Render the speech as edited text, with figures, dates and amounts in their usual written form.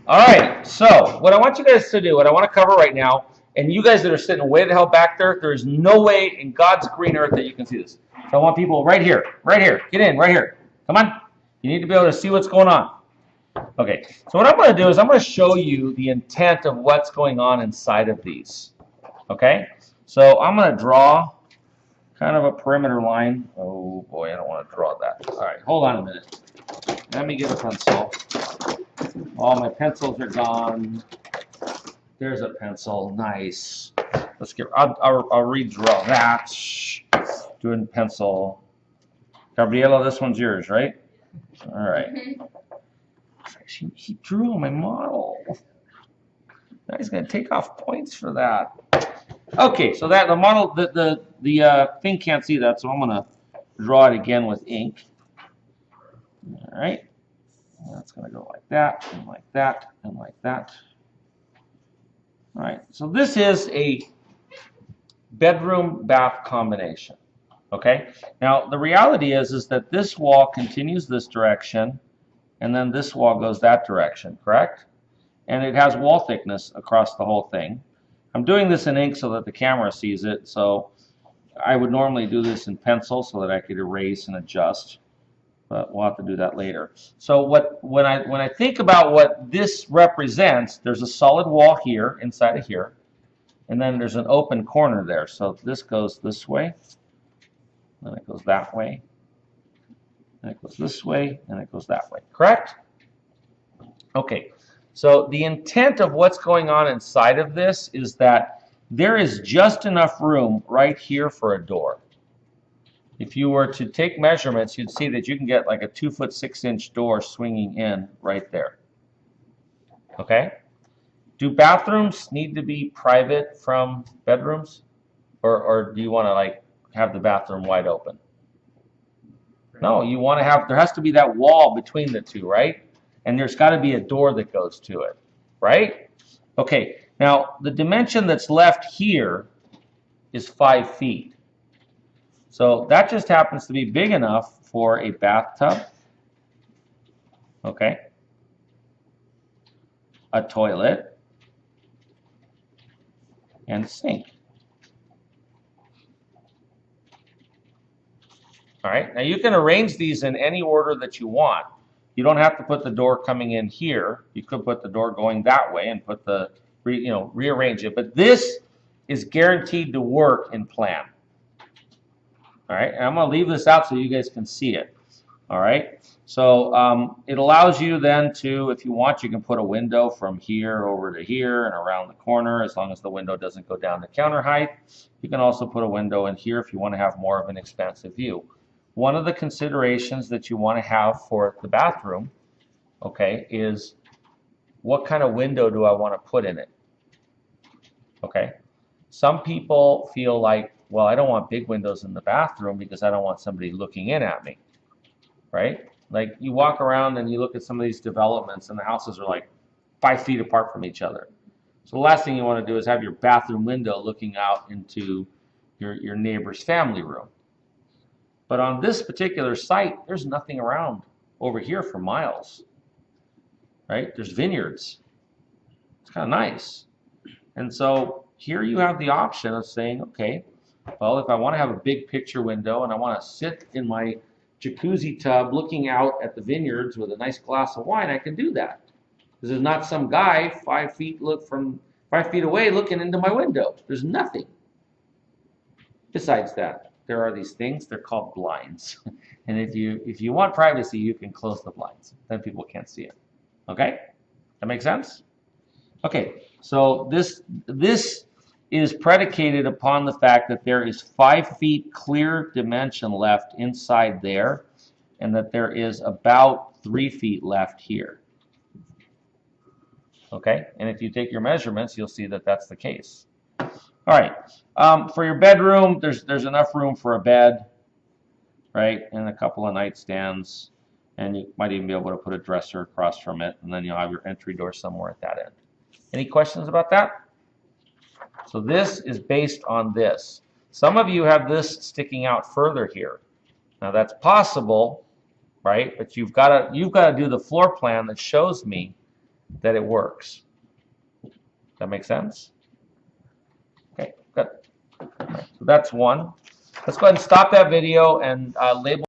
All right, so what I want you guys to do, what I want to cover right now, and you guys that are sitting way the hell back there, there's no way in God's green earth that you can see this. So I want people right here, get in, right here. Come on. You need to be able to see what's going on. Okay, so what I'm going to do is I'm going to show you the intent of what's going on inside of these. Okay, so I'm going to draw kind of a perimeter line. Oh boy, I don't want to draw that. All right, hold on a minute. Let me get a pencil. All my pencils are gone. There's a pencil. Nice. Let's get. I'll redraw that. Doing pencil. Gabriela, this one's yours, right? All right. He drew on my model. Now he's gonna take off points for that. Okay, so that the model, the thing can't see that, so I'm gonna draw it again with ink. All right. That's going to go like that, and like that, and like that. All right, so this is a bedroom bath combination. Okay, now the reality is that this wall continues this direction, and then this wall goes that direction, correct? And it has wall thickness across the whole thing. I'm doing this in ink so that the camera sees it, so I would normally do this in pencil so that I could erase and adjust. But we'll have to do that later. So when I think about what this represents, there's a solid wall here, inside of here, and then there's an open corner there. So this goes this way, then it goes that way, and it goes this way, and it goes that way. Correct? Okay. So the intent of what's going on inside of this is that there is just enough room right here for a door. If you were to take measurements, you'd see that you can get like a 2-foot 6-inch door swinging in right there. Okay? Do bathrooms need to be private from bedrooms? Or do you want to like have the bathroom wide open? No, you want to have, there has to be that wall between the two, right? And there's got to be a door that goes to it, right? Okay, now the dimension that's left here is 5 feet. So that just happens to be big enough for a bathtub, okay, a toilet, and a sink. All right, now you can arrange these in any order that you want. You don't have to put the door coming in here. You could put the door going that way and put the, rearrange it. But this is guaranteed to work in plan. All right, and I'm going to leave this out so you guys can see it. All right, so it allows you then to, if you want, you can put a window from here over to here and around the corner as long as the window doesn't go down to counter height. You can also put a window in here if you want to have more of an expansive view. One of the considerations that you want to have for the bathroom, okay, is what kind of window do I want to put in it? Okay, some people feel like, well, I don't want big windows in the bathroom because I don't want somebody looking in at me, right? Like you walk around and you look at some of these developments and the houses are like 5 feet apart from each other. So the last thing you want to do is have your bathroom window looking out into your neighbor's family room. But on this particular site, there's nothing around over here for miles, right? There's vineyards. It's kind of nice. And so here you have the option of saying, okay, well, if I want to have a big picture window and I want to sit in my jacuzzi tub looking out at the vineyards with a nice glass of wine, I can do that. This is not some guy 5 feet away looking into my window. There's nothing. Besides that, there are these things, they're called blinds. And if you want privacy, you can close the blinds. Then people can't see it. Okay? That makes sense? Okay, so this is predicated upon the fact that there is 5 feet clear dimension left inside there, and that there is about 3 feet left here. Okay, and if you take your measurements, you'll see that that's the case. All right, for your bedroom, there's enough room for a bed, right, and a couple of nightstands, and you might even be able to put a dresser across from it, and then you'll have your entry door somewhere at that end. Any questions about that? So this is based on this. Some of you have this sticking out further here. Now that's possible, right? But you've got to do the floor plan that shows me that it works. That makes sense? Okay, good. All right, so that's one. Let's go ahead and stop that video and label